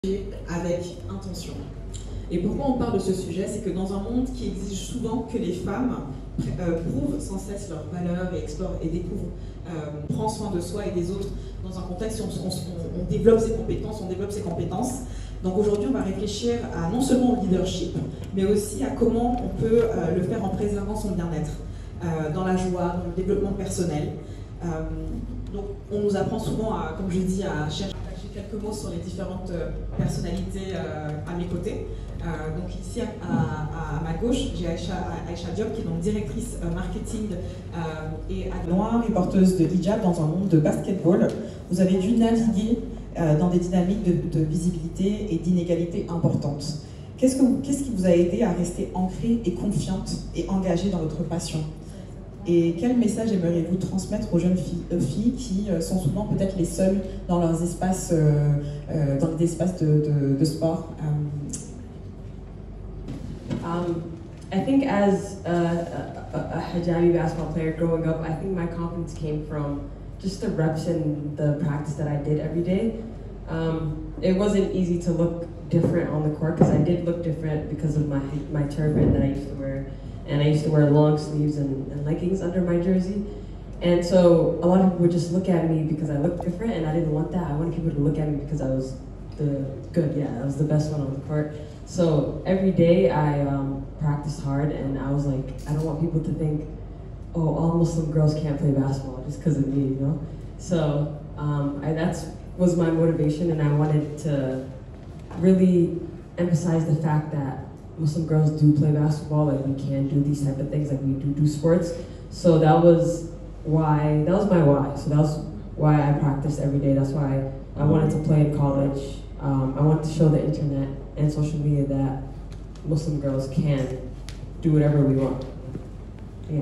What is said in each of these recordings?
avec intention. Et pourquoi on parle de ce sujet, c'est que dans un monde qui exige souvent que les femmes prouvent sans cesse leurs valeurs et explorent et découvrent, prend soin de soi et des autres dans un contexte où on développe ses compétences, Donc aujourd'hui, on va réfléchir à non seulement au leadership, mais aussi à comment on peut le faire en préservant son bien-être, dans la joie, dans le développement personnel. Donc on nous apprend souvent, comme je dis, à chercher quelques mots sur les différentes personnalités à mes côtés. Donc ici à ma gauche, j'ai Aïcha Diop qui est donc directrice marketing et noire et porteuse de hijab dans un monde de basketball. Vous avez dû naviguer dans des dynamiques de visibilité et d'inégalité importantes. Qu'est-ce qui vous a aidé à rester ancrée et confiante et engagée dans votre passion? Et quel message aimeriez-vous transmettre aux jeunes filles qui sont souvent peut-être les seules dans leurs espaces, dans les espaces de sport? I think as a hijabi basketball player growing up, I think my confidence came from just the reps and the practice that I did every day. It wasn't easy to look different on the court because I did look different because of my turban that I used to wear. And I used to wear long sleeves and leggings under my jersey. And so a lot of people would just look at me because I looked different, and I didn't want that. I wanted people to look at me because I was I was the best one on the court. So every day I practiced hard, and I was like, I don't want people to think, oh, all Muslim girls can't play basketball just because of me, you know? So that was my motivation, and I wanted to really emphasize the fact that Muslim girls do play basketball, like we can do these type of things, like we do sports. So that was my why. So that was why I practiced every day. That's why I wanted to play in college. I wanted to show the internet and social media that Muslim girls can do whatever we want. Yeah.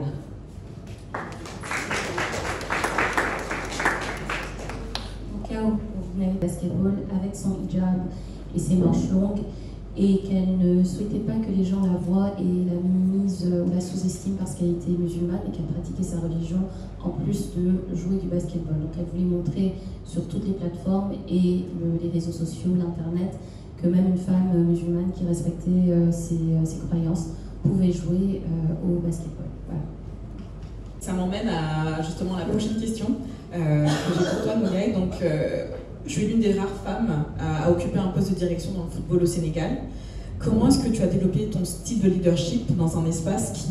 Au cas où vous venez basketball avec son hijab et ses manches longues, et qu'elle ne souhaitait pas que les gens la voient et la minimisent ou la sous-estiment parce qu'elle était musulmane et qu'elle pratiquait sa religion en plus de jouer du basketball. Donc elle voulait montrer sur toutes les plateformes et les réseaux sociaux, l'internet, que même une femme musulmane qui respectait ses croyances pouvait jouer au basketball. Voilà. Ça m'emmène à justement la prochaine question que j'ai pour toi, Moulaye. Donc, je suis l'une des rares femmes à occuper un poste de direction dans le football au Sénégal. Comment est-ce que tu as développé ton style de leadership dans un espace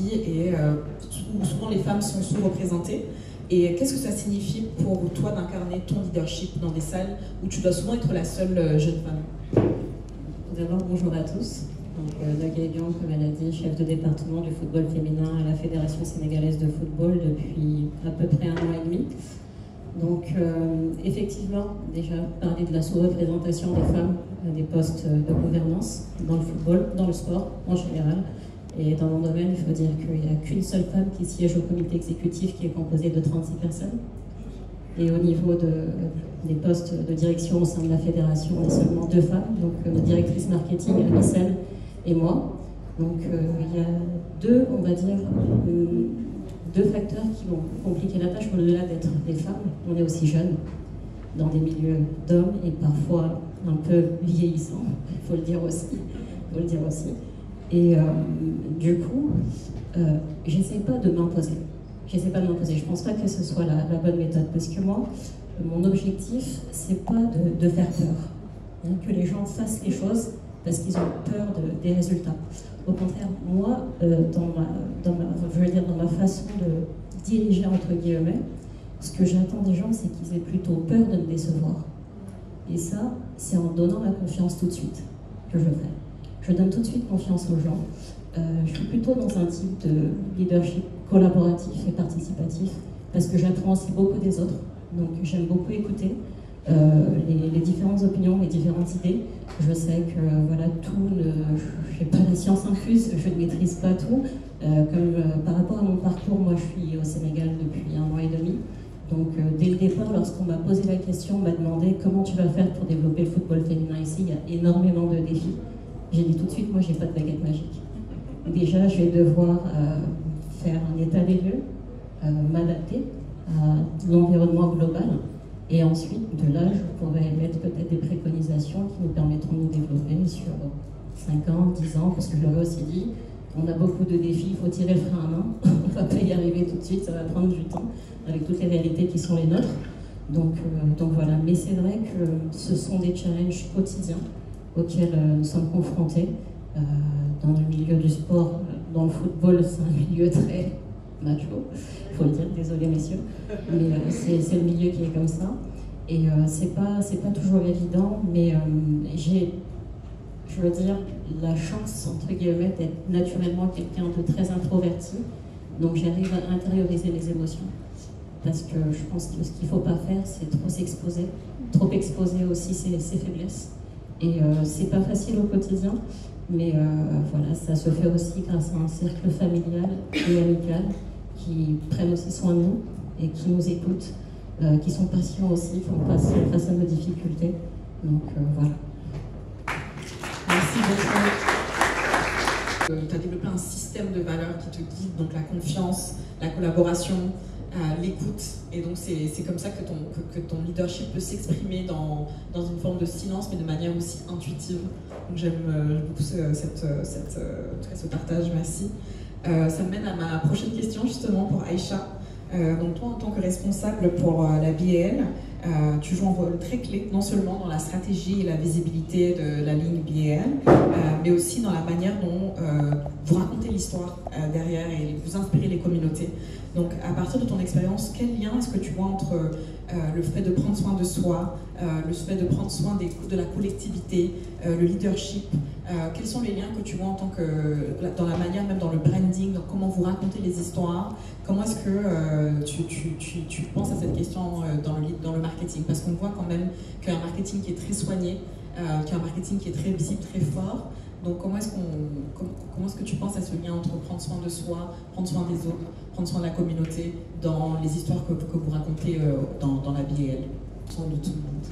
où souvent les femmes sont sous-représentées? Et qu'est-ce que ça signifie pour toi d'incarner ton leadership dans des salles où tu dois souvent être la seule jeune femme? D'abord, bonjour à tous. Nogay Dion, comme elle a dit, chef de département du football féminin à la Fédération sénégalaise de football depuis à peu près 1 an et demi. Donc, effectivement, déjà parler de la sous-représentation des femmes à des postes de gouvernance dans le football, dans le sport en général. Et dans mon domaine, il faut dire qu'il n'y a qu'une seule femme qui siège au comité exécutif qui est composé de 36 personnes. Et au niveau des postes de direction au sein de la fédération, on est seulement 2 femmes, donc notre directrice marketing, Anissel, et moi. Donc, il y a on va dire, deux facteurs qui vont compliquer la tâche au-delà d'être des femmes. On est aussi jeunes, dans des milieux d'hommes et parfois un peu vieillissants, il faut le dire aussi. Et du coup, j'essaie pas de m'imposer. Je pense pas que ce soit la bonne méthode, parce que moi, mon objectif, c'est pas de faire peur, hein, que les gens fassent les choses parce qu'ils ont peur des résultats. Au contraire, moi, dans ma façon de diriger, entre guillemets, ce que j'attends des gens, c'est qu'ils aient plutôt peur de me décevoir. Et ça, c'est en donnant la confiance tout de suite que je fais. Je donne tout de suite confiance aux gens. Je suis plutôt dans un type de leadership collaboratif et participatif, parce que j'apprends aussi beaucoup des autres. Donc j'aime beaucoup écouter les différentes opinions, les différentes idées. Je sais que voilà, je n'ai pas la science infuse, je ne maîtrise pas tout. Par rapport à mon parcours, moi je suis au Sénégal depuis 1 an et demi. Donc dès le départ, lorsqu'on m'a posé la question, on m'a demandé comment tu vas faire pour développer le football féminin ici, il y a énormément de défis. J'ai dit tout de suite, moi j'ai pas de baguette magique. Déjà, je vais devoir faire un état des lieux, m'adapter à l'environnement global. Et ensuite, de là, je pourrais mettre peut-être des préconisations qui nous permettront de nous développer sur 5 ans, 10 ans, parce que je l'avais aussi dit, on a beaucoup de défis, il faut tirer le frein à main, on ne va pas y arriver tout de suite, ça va prendre du temps, avec toutes les réalités qui sont les nôtres. Donc voilà, mais c'est vrai que ce sont des challenges quotidiens auxquels nous sommes confrontés. Dans le milieu du sport, dans le football, c'est un milieu très macho, il faut le dire, désolé messieurs, mais c'est le milieu qui est comme ça. Et c'est pas toujours évident, mais j'ai, je veux dire, la chance, entre guillemets, d'être naturellement quelqu'un de très introverti, donc j'arrive à intérioriser les émotions. Parce que je pense que ce qu'il ne faut pas faire, c'est trop s'exposer, trop exposer aussi ses faiblesses. Et c'est pas facile au quotidien, mais voilà, ça se fait aussi grâce à un cercle familial et amical qui prennent aussi soin de nous et qui nous écoutent, qui sont patients aussi face à nos difficultés. Donc voilà. Merci beaucoup. Tu as développé un système de valeurs qui te guide, donc la confiance, la collaboration, l'écoute, et donc c'est comme ça que ton leadership peut s'exprimer dans une forme de silence, mais de manière aussi intuitive. Donc j'aime beaucoup ce partage, merci. Ça me mène à ma prochaine question justement pour Aïcha. Donc toi, en tant que responsable pour la BAL, tu joues un rôle très clé, non seulement dans la stratégie et la visibilité de la ligne BAL, mais aussi dans la manière dont vous racontez l'histoire derrière et vous inspirez les communautés. Donc à partir de ton expérience, quel lien est-ce que tu vois entre le fait de prendre soin de soi, le fait de prendre soin de la collectivité, le leadership, quels sont les liens que tu vois en tant que, dans la manière, même dans le branding, dans comment vous racontez les histoires, comment est-ce que tu penses à cette question dans le marketing? Parce qu'on voit quand même qu'il y a un marketing qui est très soigné, qu'il y a un marketing qui est très visible, très fort. Donc comment est-ce que tu penses à ce lien entre prendre soin de soi, prendre soin des autres, prendre soin de la communauté dans les histoires que vous racontez dans la BAL? Soin de tout le monde.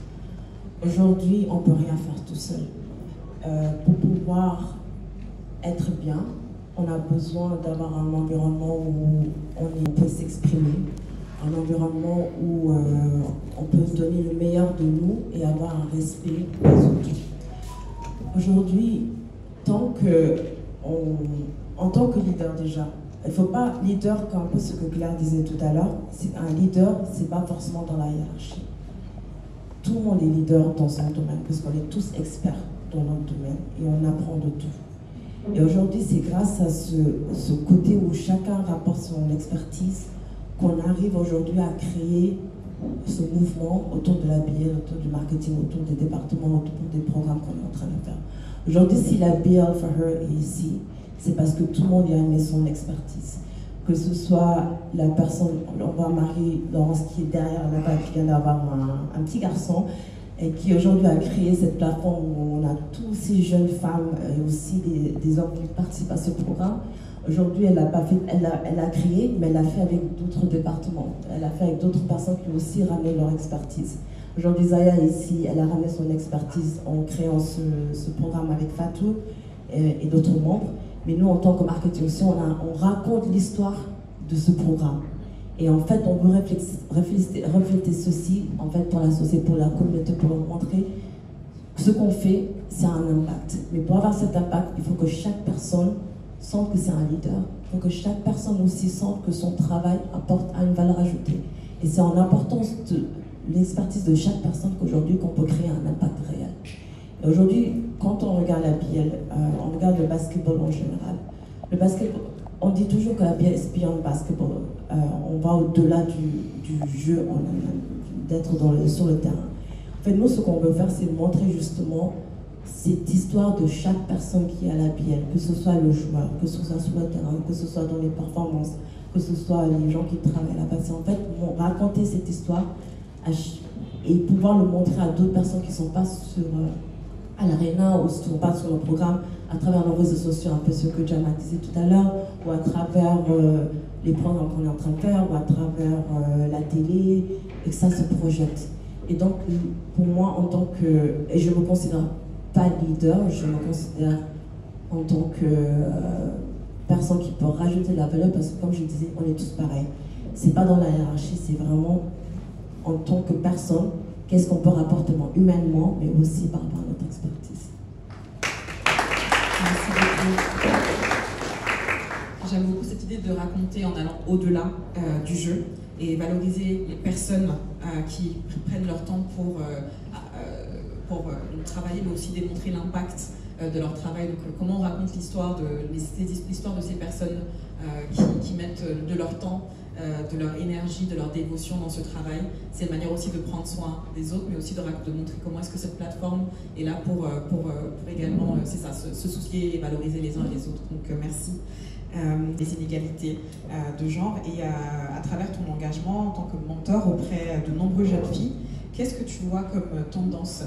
Aujourd'hui, on ne peut rien faire tout seul. Pour pouvoir être bien, on a besoin d'avoir un environnement où on peut s'exprimer, un environnement où on peut donner le meilleur de nous et avoir un respect des autres. Aujourd'hui, en tant que leader déjà, il ne faut pas, leader, comme un peu ce que Claire disait tout à l'heure, un leader, ce n'est pas forcément dans la hiérarchie. Tout le monde est leader dans son domaine, parce qu'on est tous experts dans notre domaine et on apprend de tout. Et aujourd'hui, c'est grâce à ce côté où chacun rapporte son expertise qu'on arrive aujourd'hui à créer ce mouvement autour de la BAL, autour du marketing, autour des départements, autour des programmes qu'on est en train de faire. Aujourd'hui, si la BAL for Her est ici, c'est parce que tout le monde y a amené son expertise. Que ce soit la personne, on voit Marie-Laurence qui est derrière là-bas, qui vient d'avoir un petit garçon, et qui aujourd'hui a créé cette plateforme où on a tous ces jeunes femmes et aussi des hommes qui participent à ce programme. Aujourd'hui, elle a créé, mais elle l'a fait avec d'autres départements. Elle a fait avec d'autres personnes qui ont aussi ramené leur expertise. Aujourd'hui, Zaya ici, elle a ramené son expertise en créant ce programme avec Fatou et d'autres membres. Mais nous, en tant que marketing aussi, on raconte l'histoire de ce programme. Et en fait, on veut refléter ceci en fait, pour la société, pour la communauté, pour leur montrer que ce qu'on fait, c'est un impact. Mais pour avoir cet impact, il faut que chaque personne sente que c'est un leader. Il faut que chaque personne aussi sente que son travail apporte une valeur ajoutée. Et c'est en l'importance de l'expertise de chaque personne qu'aujourd'hui qu'on peut créer un impact réel. Et aujourd'hui, quand on regarde la BAL, on regarde le basketball en général. Le basketball, on dit toujours que la BAL est beyond basketball. On va au-delà du jeu, d'être sur le terrain. En fait, nous, ce qu'on veut faire, c'est montrer justement cette histoire de chaque personne qui est à la BAL, que ce soit le joueur, que ce soit sur le terrain, que ce soit dans les performances, que ce soit les gens qui travaillent là-bas. C'est en fait raconter cette histoire et pouvoir le montrer à d'autres personnes qui ne sont pas à l'aréna ou qui ne sont pas sur le programme, à travers nos réseaux sociaux, un peu ce que Jama disait tout à l'heure, ou à travers les programmes qu'on est en train de faire, ou à travers la télé, et que ça se projette. Et donc, pour moi, en tant que... Et je ne me considère pas leader, je me considère en tant que personne qui peut rajouter de la valeur, parce que comme je disais, on est tous pareils. C'est pas dans la hiérarchie, c'est vraiment en tant que personne, qu'est-ce qu'on peut rapporter humainement, mais aussi par rapport à notre expertise. Merci beaucoup. J'aime beaucoup cette idée de raconter en allant au-delà du jeu et valoriser les personnes qui prennent leur temps pour travailler, mais aussi démontrer l'impact de leur travail. Donc, comment on raconte l'histoire de ces personnes qui mettent de leur temps, de leur énergie, de leur dévotion dans ce travail. C'est une manière aussi de prendre soin des autres, mais aussi de montrer comment est-ce que cette plateforme est là pour également, c'est ça, se soucier et valoriser les uns et les autres. Donc, merci. Des inégalités de genre et à travers ton engagement en tant que mentor auprès de nombreuses jeunes filles, qu'est-ce que tu vois comme tendance?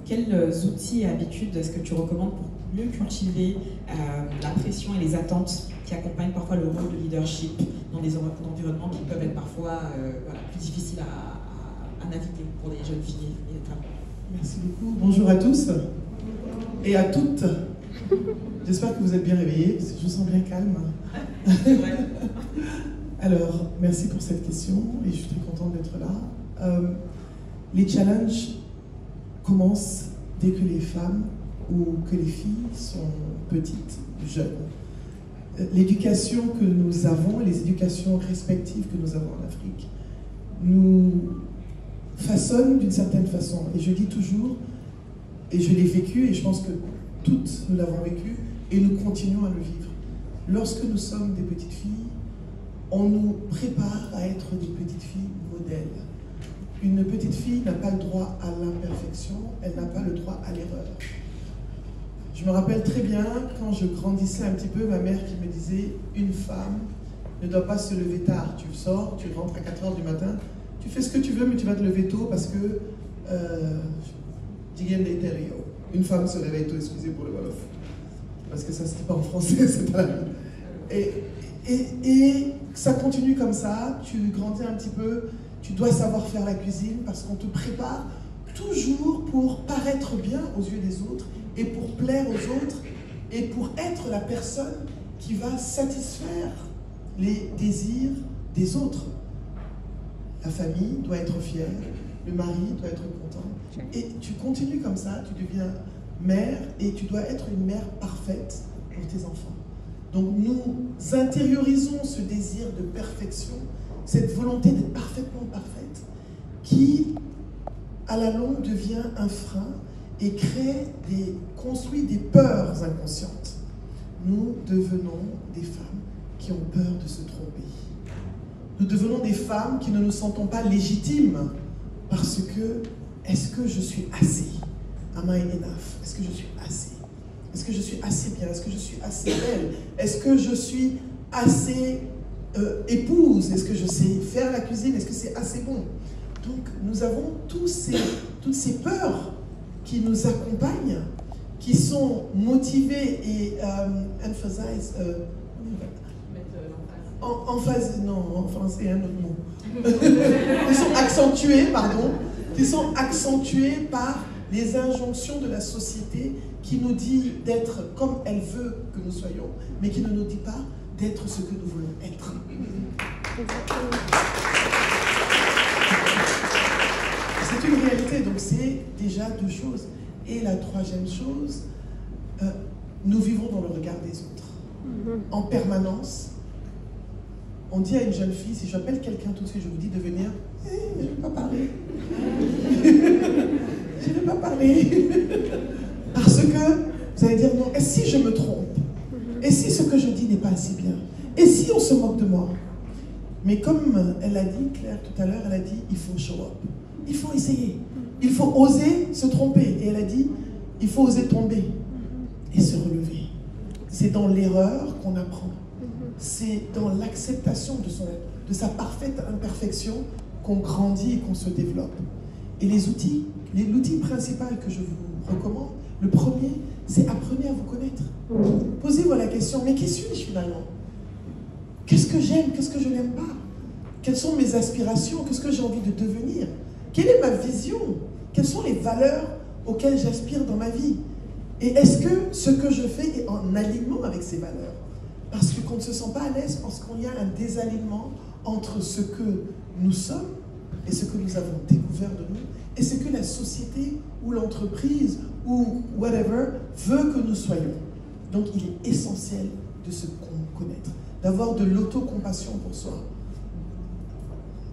Quels outils et habitudes est-ce que tu recommandes pour mieux cultiver la pression et les attentes qui accompagnent parfois le rôle de leadership dans des environnements qui peuvent être parfois plus difficiles à naviguer pour les jeunes filles et les femmes? Merci beaucoup. Bonjour à tous et à toutes. J'espère que vous êtes bien réveillés, parce que je vous sens bien calme. Alors, merci pour cette question, et je suis très contente d'être là. Les challenges commencent dès que les femmes ou que les filles sont petites, jeunes. L'éducation que nous avons, les éducations respectives que nous avons en Afrique, nous façonnent d'une certaine façon. Et je dis toujours, et je l'ai vécu, et je pense que toutes nous l'avons vécu, et nous continuons à le vivre. Lorsque nous sommes des petites filles, on nous prépare à être des petites filles modèles. Une petite fille n'a pas le droit à l'imperfection, elle n'a pas le droit à l'erreur. Je me rappelle très bien, quand je grandissais un petit peu, ma mère qui me disait « Une femme ne doit pas se lever tard. Tu sors, tu rentres à 4 h du matin, tu fais ce que tu veux, mais tu vas te lever tôt parce que... une femme se réveille tôt, excusez pour le Wolof. Parce que ça, c'était pas en français, c'est pas la même. Et ça continue comme ça, tu grandis un petit peu, tu dois savoir faire la cuisine parce qu'on te prépare toujours pour paraître bien aux yeux des autres et pour plaire aux autres et pour être la personne qui va satisfaire les désirs des autres. La famille doit être fière, le mari doit être content. Et tu continues comme ça, tu deviens mère et tu dois être une mère parfaite pour tes enfants. Donc nous intériorisons ce désir de perfection, cette volonté d'être parfaitement parfaite, qui à la longue devient un frein et construit des peurs inconscientes. Nous devenons des femmes qui ont peur de se tromper. Nous devenons des femmes qui ne nous sentons pas légitimes parce que, est-ce que je suis assez? Am I enough? Est-ce que je suis assez? Est-ce que je suis assez bien? Est-ce que je suis assez belle? Est-ce que je suis assez épouse? Est-ce que je sais faire la cuisine? Est-ce que c'est assez bon? Donc nous avons toutes ces peurs qui nous accompagnent, qui sont motivées et emphasize, non, en français, un autre mot. Qui sont accentuées, pardon, qui sont accentuées par les injonctions de la société qui nous dit d'être comme elle veut que nous soyons, mais qui ne nous dit pas d'être ce que nous voulons être. C'est une réalité, donc c'est déjà deux choses. Et la troisième chose, nous vivons dans le regard des autres. En permanence, on dit à une jeune fille, si j'appelle quelqu'un tout de suite, je vous dis de venir, je ne vais pas parler. Je ne vais pas parler. Parce que vous allez dire non, et si je me trompe? Et si ce que je dis n'est pas assez bien? Et si on se moque de moi? Mais comme elle a dit, Claire, tout à l'heure, elle a dit, il faut show up. Il faut essayer. Il faut oser se tromper. Et elle a dit, il faut oser tomber et se relever. C'est dans l'erreur qu'on apprend. C'est dans l'acceptation de sa parfaite imperfection qu'on grandit et qu'on se développe. Et l'outil principal que je vous recommande, le premier, c'est apprenez à vous connaître. Posez-vous la question, mais qui suis-je finalement? Qu'est-ce que j'aime? Qu'est-ce que je n'aime pas? Quelles sont mes aspirations? Qu'est-ce que j'ai envie de devenir? Quelle est ma vision? Quelles sont les valeurs auxquelles j'aspire dans ma vie? Et est-ce que ce que je fais est en alignement avec ces valeurs? Parce qu'on ne se sent pas à l'aise, parce qu'il y a un désalignement entre ce que nous sommes et ce que nous avons découvert de nous et ce que la société ou l'entreprise ou whatever veut que nous soyons. Donc il est essentiel de se connaître, d'avoir de l'autocompassion pour soi.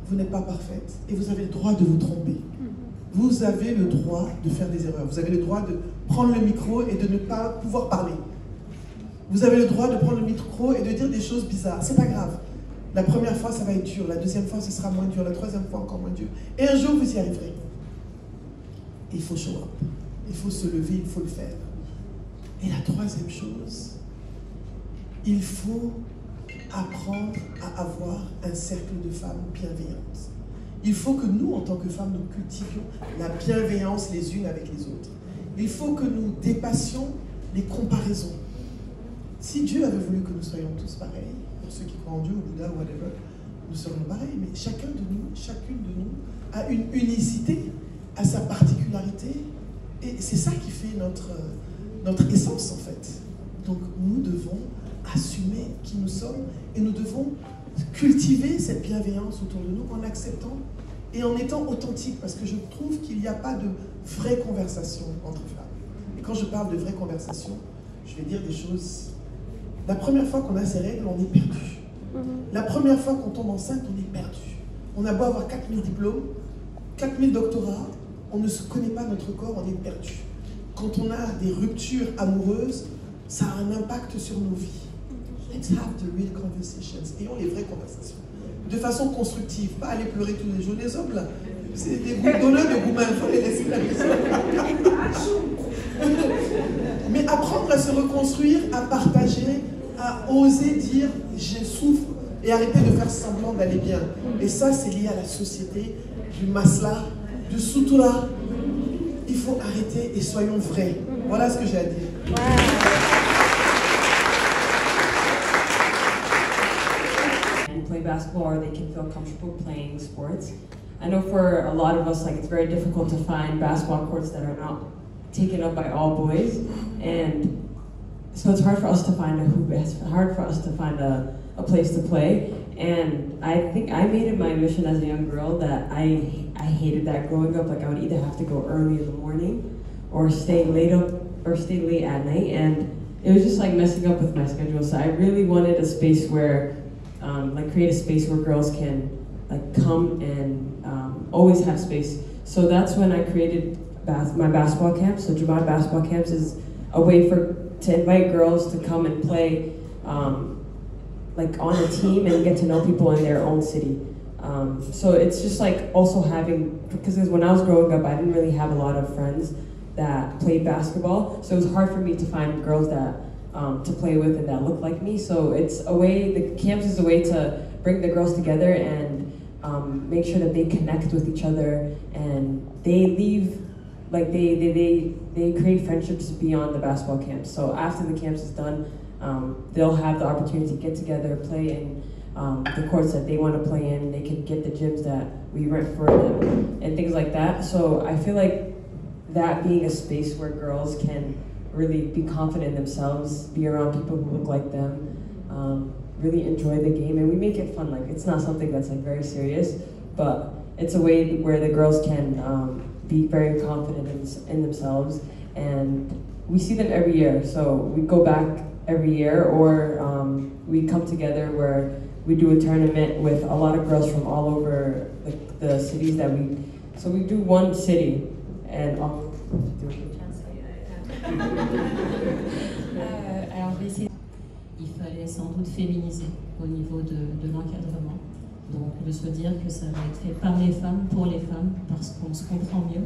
Vous n'êtes pas parfaite et vous avez le droit de vous tromper. Vous avez le droit de faire des erreurs. Vous avez le droit de prendre le micro et de ne pas pouvoir parler. Vous avez le droit de prendre le micro et de dire des choses bizarres. C'est pas grave. La première fois, ça va être dur. La deuxième fois, ce sera moins dur. La troisième fois, encore moins dur. Et un jour, vous y arriverez. Et il faut show up. Il faut se lever, il faut le faire. Et la troisième chose, il faut apprendre à avoir un cercle de femmes bienveillantes. Il faut que nous, en tant que femmes, nous cultivions la bienveillance les unes avec les autres. Il faut que nous dépassions les comparaisons. Si Dieu avait voulu que nous soyons tous pareils, pour ceux qui croient en Dieu, au Bouddha, whatever, nous serions pareils. Mais chacun de nous, chacune de nous, a une unicité, a sa particularité. Et c'est ça qui fait notre essence, en fait. Donc, nous devons assumer qui nous sommes et nous devons cultiver cette bienveillance autour de nous en acceptant et en étant authentique, parce que je trouve qu'il n'y a pas de vraie conversation entre femmes. Et quand je parle de vraie conversation, je vais dire des choses. La première fois qu'on a ses règles, on est perdu. La première fois qu'on tombe enceinte, on est perdu. On a beau avoir 4000 diplômes, 4000 doctorats, on ne se connaît pas notre corps, on est perdu. Quand on a des ruptures amoureuses, ça a un impact sur nos vies. Let's have the real conversations. Ayons les vraies conversations. De façon constructive. Pas aller pleurer tous les jours. Les hommes, là, c'est des donneurs de gourmands. Il faut les laisser la maison. Mais apprendre à se reconstruire, à partager, à oser dire « je souffre » et arrêter de faire semblant d'aller bien. Et ça, c'est lié à la société, du masla, du sutura. Il faut arrêter et soyons vrais. Voilà ce que j'ai à dire. Wow. Play basketball, or they can feel comfortable playing sports. I know for a lot of us, like, it's very difficult to find basketball courts that are not taken up by all boys, and so it's hard for us to find a hoop. It's hard for us to find a place to play. And I think I made it my mission as a young girl that I hated that growing up. Like, I would either have to go early in the morning or stay late at night, and it was just like messing up with my schedule. So I really wanted a space where create a space where girls can come and always have space. So that's when I created my basketball camp. So Jabad Basketball Camps is a way to invite girls to come and play on a team and get to know people in their own city. So it's just also having, because when I was growing up, I didn't really have a lot of friends that played basketball. So it was hard for me to find girls that to play with and that look like me. So it's a way, the camps is a way to bring the girls together and make sure that they connect with each other, and they leave, they create friendships beyond the basketball camps. So after the camps is done, they'll have the opportunity to get together, play in the courts that they want to play in. They can get the gyms that we rent for them and things like that. So I feel like that being a space where girls can really be confident in themselves, be around people who look like them, really enjoy the game, and we make it fun. It's not something that's very serious, but it's a way where the girls can be very confident in themselves, and we see them every year. So we go back every year, or we come together where we do a tournament with a lot of girls from all over the cities that so we do one city, and alors, il fallait sans doute féminiser au niveau de l'encadrement. Donc, de se dire que ça va être fait par les femmes, pour les femmes, parce qu'on se comprend mieux,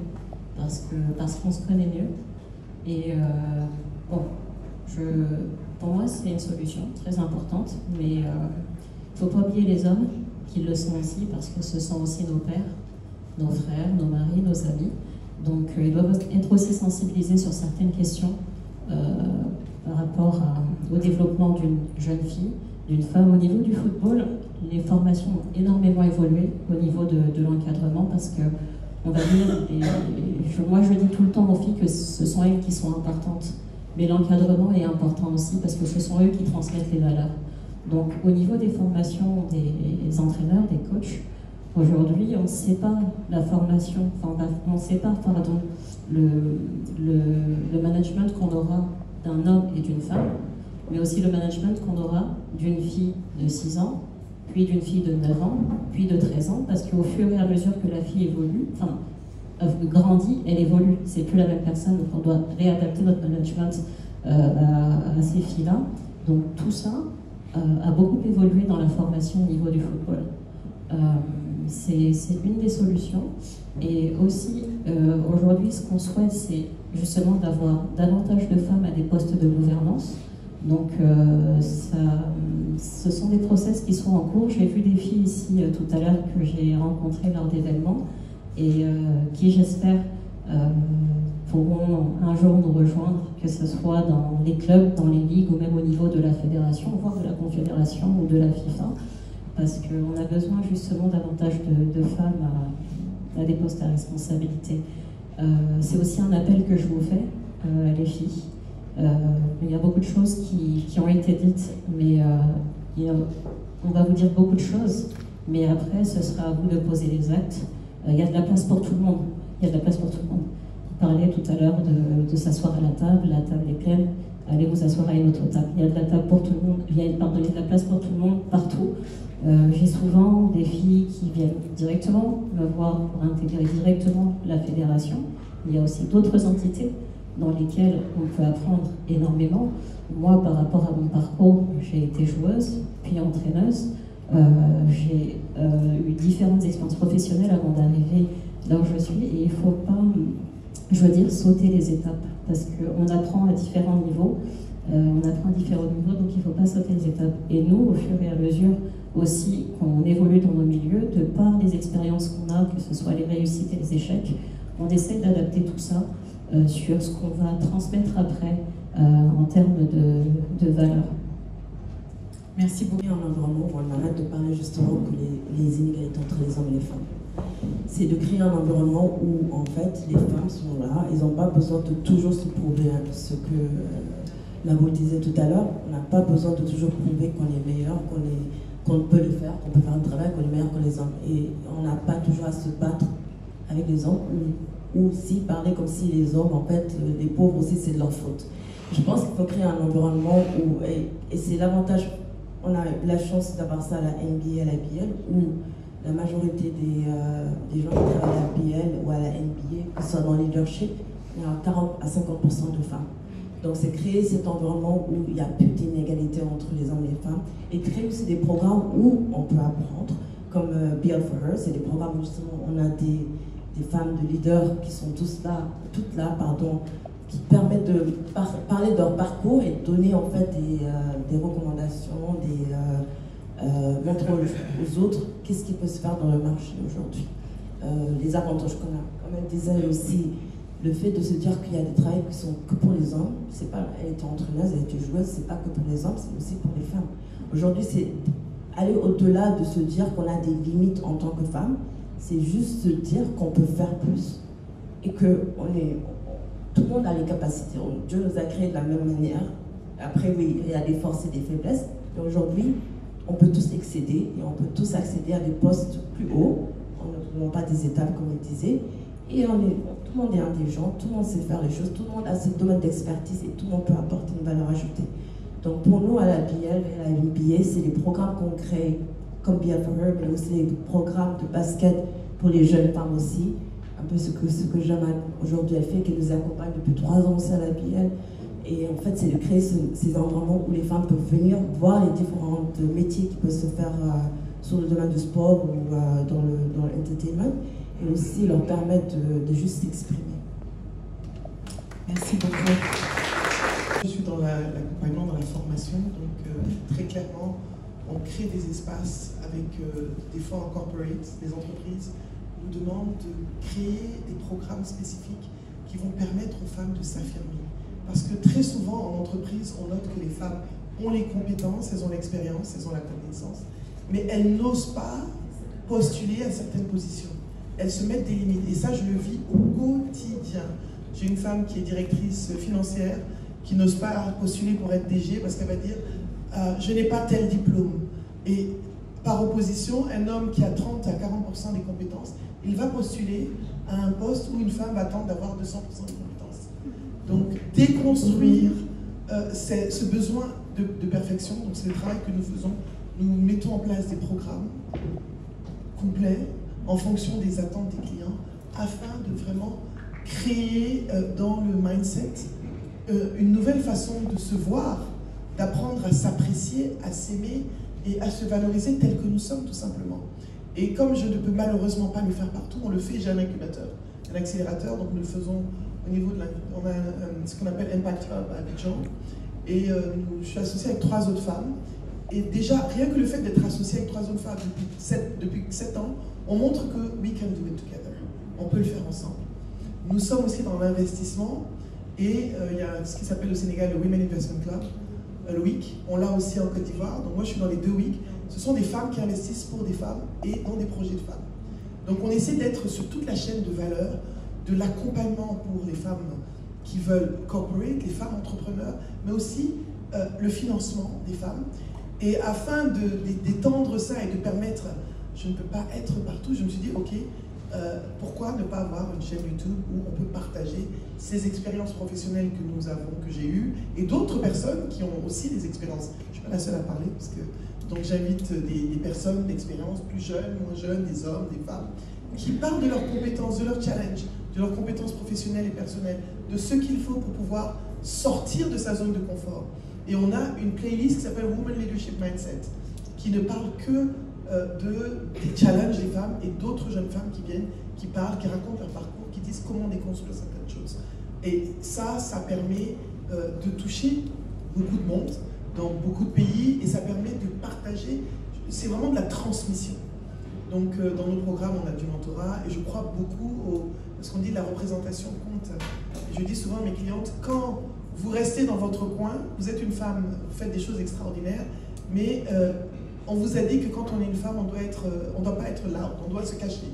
parce qu'on se connaît mieux. Et pour moi, c'est une solution très importante, mais il ne faut pas oublier les hommes qui le sont aussi, parce que ce sont aussi nos pères, nos frères, nos maris, nos amis. Donc, ils doivent être aussi sensibilisés sur certaines questions par rapport au développement d'une jeune fille, d'une femme. Au niveau du football, les formations ont énormément évolué au niveau de l'encadrement, parce que, on va dire, moi je dis tout le temps aux filles que ce sont elles qui sont importantes, mais l'encadrement est important aussi, parce que ce sont eux qui transmettent les valeurs. Donc, au niveau des formations des entraîneurs, des coachs, Aujourd'hui, on sépare la formation, on sépare, pardon, le management qu'on aura d'un homme et d'une femme, mais aussi le management qu'on aura d'une fille de 6 ans, puis d'une fille de 9 ans, puis de 13 ans, parce qu'au fur et à mesure que la fille évolue, grandit, elle évolue, c'est plus la même personne, donc on doit réadapter notre management à ces filles-là. Donc tout ça a beaucoup évolué dans la formation au niveau du football. C'est une des solutions. Et aussi, aujourd'hui, ce qu'on souhaite, c'est justement d'avoir davantage de femmes à des postes de gouvernance. Donc, ce sont des process qui sont en cours. J'ai vu des filles ici tout à l'heure que j'ai rencontrées lors d'événements et qui, j'espère, pourront un jour nous rejoindre, que ce soit dans les clubs, dans les ligues ou même au niveau de la fédération, voire de la confédération ou de la FIFA, parce qu'on a besoin justement davantage de femmes à des postes à responsabilité. C'est aussi un appel que je vous fais, les filles. Il y a beaucoup de choses qui ont été dites, mais on va vous dire beaucoup de choses, mais après, ce sera à vous de poser les actes. Il y a de la place pour tout le monde. Il y a de la place pour tout le monde. Vous parliez tout à l'heure de s'asseoir à la table est pleine, allez vous asseoir à une autre table. Il y a de la table pour tout le monde, il y a de la place pour tout le monde partout. J'ai souvent des filles qui viennent directement me voir pour intégrer directement la fédération. Il y a aussi d'autres entités dans lesquelles on peut apprendre énormément. Moi, par rapport à mon parcours, j'ai été joueuse, puis entraîneuse. J'ai eu différentes expériences professionnelles avant d'arriver là où je suis. Et il ne faut pas, je veux dire, sauter les étapes. Parce qu'on apprend à différents niveaux. Donc il ne faut pas sauter les étapes. Et nous, au fur et à mesure aussi qu'on évolue dans nos milieux, de par les expériences qu'on a, que ce soit les réussites et les échecs, on essaie d'adapter tout ça sur ce qu'on va transmettre après en termes de valeurs. Merci beaucoup. Un environnement où on arrête de parler justement que les inégalités entre les hommes et les femmes. C'est de créer un environnement où en fait les femmes sont là, elles n'ont pas besoin de toujours se prouver ce que Labo disait tout à l'heure, on n'a pas besoin de toujours prouver qu'on est meilleur, qu'on peut le faire, qu'on peut faire un travail, qu'on est meilleur que les hommes. Et on n'a pas toujours à se battre avec les hommes ou si parler comme si les hommes, en fait, les pauvres aussi, c'est de leur faute. Je pense qu'il faut créer un environnement où, et c'est l'avantage, on a la chance d'avoir ça à la NBA, à la BL, où la majorité des gens qui travaillent à la BL ou à la NBA, que ce soit dans le leadership, il y a 40 à 50% de femmes. Donc c'est créer cet environnement où il n'y a plus d'inégalité entre les hommes et les femmes et créer aussi des programmes où on peut apprendre, comme BL for Her, c'est des programmes où justement on a des femmes de leaders qui sont toutes là, qui permettent de parler de leur parcours et de donner en fait des recommandations, montrer aux autres qu'est-ce qui peut se faire dans le marché aujourd'hui, les avantages qu'on a. Comme elle disait aussi, le fait de se dire qu'il y a des travails qui sont que pour les hommes, c'est pas, elle était entraîneuse, elle était joueuse, c'est pas que pour les hommes, c'est aussi pour les femmes. Aujourd'hui, c'est aller au-delà de se dire qu'on a des limites en tant que femme, c'est juste se dire qu'on peut faire plus et que tout le monde a les capacités. Dieu nous a créés de la même manière. Après, oui, il y a des forces et des faiblesses, mais aujourd'hui, on peut tous excéder et on peut tous accéder à des postes plus hauts, en ne pas des étapes comme il disait. Et tout le monde est intelligent, tout le monde sait faire les choses, tout le monde a ses domaines d'expertise et tout le monde peut apporter une valeur ajoutée. Donc pour nous, à la BL et à la NBA, c'est les programmes qu'on crée, comme BL for Her, mais aussi les programmes de basket pour les jeunes femmes aussi. Un peu ce que Jamal aujourd'hui elle fait, qui nous accompagne depuis 3 ans aussi à la BL. Et en fait, c'est de créer ces environnements où les femmes peuvent venir voir les différents métiers qui peuvent se faire sur le domaine du sport ou dans l'entertainment. Et aussi leur permettre de juste s'exprimer. Merci beaucoup. Je suis dans l'accompagnement, dans la formation, donc très clairement, on crée des espaces avec des fonds en corporate, des entreprises nous demandent de créer des programmes spécifiques qui vont permettre aux femmes de s'affirmer. Parce que très souvent en entreprise, on note que les femmes ont les compétences, elles ont l'expérience, elles ont la connaissance, mais elles n'osent pas postuler à certaines positions. Elles se mettent des limites. Et ça, je le vis au quotidien. J'ai une femme qui est directrice financière, qui n'ose pas postuler pour être DG parce qu'elle va dire « je n'ai pas tel diplôme ». Et par opposition, un homme qui a 30 à 40% des compétences, il va postuler à un poste où une femme va attendre d'avoir 200% des compétences. Donc, déconstruire ce besoin de perfection, donc c'est le travail que nous faisons. Nous mettons en place des programmes complets en fonction des attentes des clients afin de vraiment créer dans le mindset une nouvelle façon de se voir, d'apprendre à s'apprécier, à s'aimer et à se valoriser tel que nous sommes tout simplement. Et comme je ne peux malheureusement pas le faire partout, on le fait, j'ai un incubateur, un accélérateur, donc nous le faisons au niveau de on a ce qu'on appelle Impact Hub à Abidjan, et je suis associée avec 3 autres femmes. Et déjà, rien que le fait d'être associée avec 3 autres femmes depuis 7 ans, on montre que we can do it together. On peut le faire ensemble. Nous sommes aussi dans l'investissement et il y a ce qui s'appelle au Sénégal le Women Investment Club, le WIC. On l'a aussi en Côte d'Ivoire. Donc moi, je suis dans les 2 WIC. Ce sont des femmes qui investissent pour des femmes et dans des projets de femmes. Donc on essaie d'être sur toute la chaîne de valeur, de l'accompagnement pour les femmes qui veulent corporate, les femmes entrepreneurs, mais aussi le financement des femmes. Et afin d'étendre ça et de permettre, je ne peux pas être partout, je me suis dit, ok, pourquoi ne pas avoir une chaîne YouTube où on peut partager ces expériences professionnelles que nous avons, que j'ai eues, et d'autres personnes qui ont aussi des expériences. Je ne suis pas la seule à parler, parce que donc j'invite des personnes d'expérience, plus jeunes, moins jeunes, des hommes, des femmes, qui parlent de leurs compétences, de leurs challenges, de leurs compétences professionnelles et personnelles, de ce qu'il faut pour pouvoir sortir de sa zone de confort. Et on a une playlist qui s'appelle Women Leadership Mindset, qui ne parle que des challenges des femmes et d'autres jeunes femmes qui viennent, qui parlent, qui racontent leur parcours, qui disent comment déconstruire certaines choses. Et ça permet de toucher beaucoup de monde dans beaucoup de pays et ça permet de partager. C'est vraiment de la transmission. Donc dans nos programmes, on a du mentorat et je crois beaucoup parce qu'on dit la représentation compte. Je dis souvent à mes clientes, quand vous restez dans votre coin, vous êtes une femme, vous faites des choses extraordinaires, mais on vous a dit que quand on est une femme, on doit pas être là, on doit se cacher.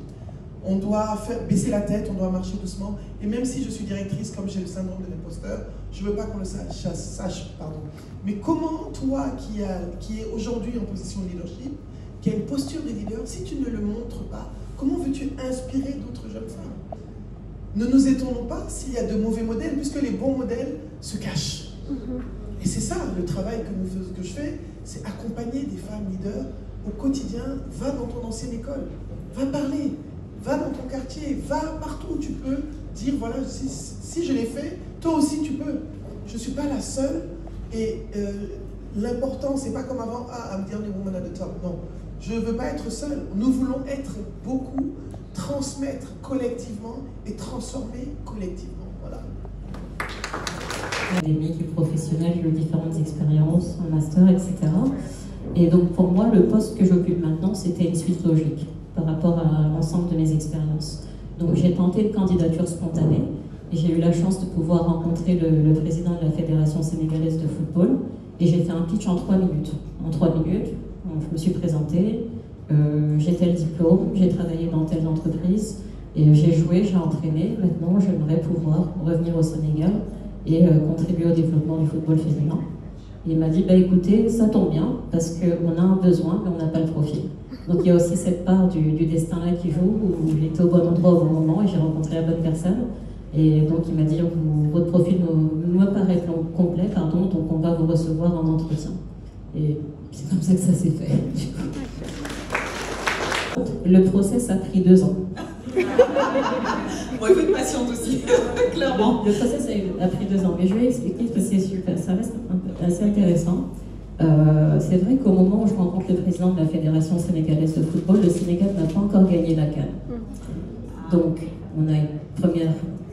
On doit baisser la tête, on doit marcher doucement. Et même si je suis directrice, comme j'ai le syndrome de l'imposteur, je ne veux pas qu'on le sache. Mais comment toi, qui est aujourd'hui en position de leadership, qui a une posture de leader, si tu ne le montres pas, comment veux-tu inspirer d'autres jeunes femmes? Ne nous étonnons pas s'il y a de mauvais modèles, puisque les bons modèles se cachent. Et c'est ça le travail que je fais, c'est accompagner des femmes leaders au quotidien. Va dans ton ancienne école, va parler, va dans ton quartier, va partout où tu peux dire voilà, si je l'ai fait, toi aussi tu peux. Je ne suis pas la seule et l'important, c'est pas comme avant, I'm the only woman at the top. Non, je ne veux pas être seule. Nous voulons être beaucoup, transmettre collectivement et transformer collectivement. Voilà. Académique, professionnelle, j'ai eu différentes expériences, un master, etc. Et donc pour moi, le poste que j'occupe maintenant, c'était une suite logique par rapport à l'ensemble de mes expériences. Donc j'ai tenté une candidature spontanée et j'ai eu la chance de pouvoir rencontrer le président de la Fédération sénégalaise de football et j'ai fait un pitch en 3 minutes. En 3 minutes, je me suis présentée, j'ai tel diplôme, j'ai travaillé dans telle entreprise et j'ai joué, j'ai entraîné. Maintenant, j'aimerais pouvoir revenir au Sénégal et contribuer au développement du football féminin. Et il m'a dit, bah écoutez, ça tombe bien, parce qu'on a un besoin, mais on n'a pas le profil. Donc il y a aussi cette part du destin-là qui joue, où j'étais au bon endroit au bon moment et j'ai rencontré la bonne personne. Et donc il m'a dit, votre profil me paraît complet, donc on va vous recevoir en entretien. Et c'est comme ça que ça s'est fait. Le process a pris 2 ans. Bon, il faut être patiente aussi, clairement. Le process a pris 2 ans, mais je vais expliquer que c'est super, ça reste assez intéressant. C'est vrai qu'au moment où je rencontre le président de la Fédération sénégalaise de football, le Sénégal n'a pas encore gagné la CAN. Donc, on a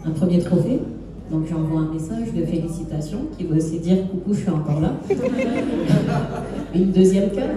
un premier trophée. Donc, j'envoie un message de félicitations qui veut aussi dire « Coucou, je suis encore là ». Une deuxième CAN,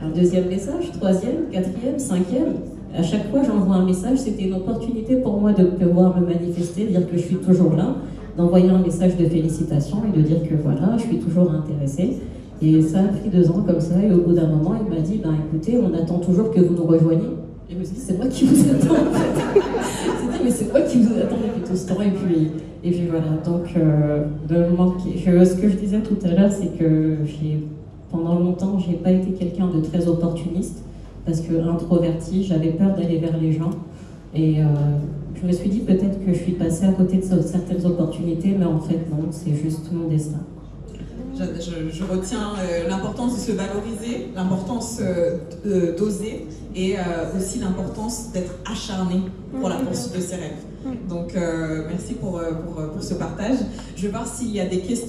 un deuxième message, 3e, 4e, 5e. À chaque fois, j'envoie un message, c'était une opportunité pour moi de pouvoir me manifester, dire que je suis toujours là, d'envoyer un message de félicitations et de dire que voilà, je suis toujours intéressée. Et ça a pris 2 ans comme ça, et au bout d'un moment, il m'a dit, ben écoutez, on attend toujours que vous nous rejoigniez. Et je me suis dit, c'est moi qui vous attends en fait. J'ai dit, mais c'est moi qui vous attends depuis tout ce temps, et puis voilà. Donc, ce que je disais tout à l'heure, c'est que j'ai Pendant longtemps, j'ai pas été quelqu'un de très opportuniste parce que introvertie, j'avais peur d'aller vers les gens. Et je me suis dit peut-être que je suis passée à côté de certaines opportunités, mais en fait non, c'est juste mon destin. Je retiens l'importance de se valoriser, l'importance d'oser et aussi l'importance d'être acharné pour la poursuite de ses rêves. Donc merci pour ce partage. Je vais voir s'il y a des questions.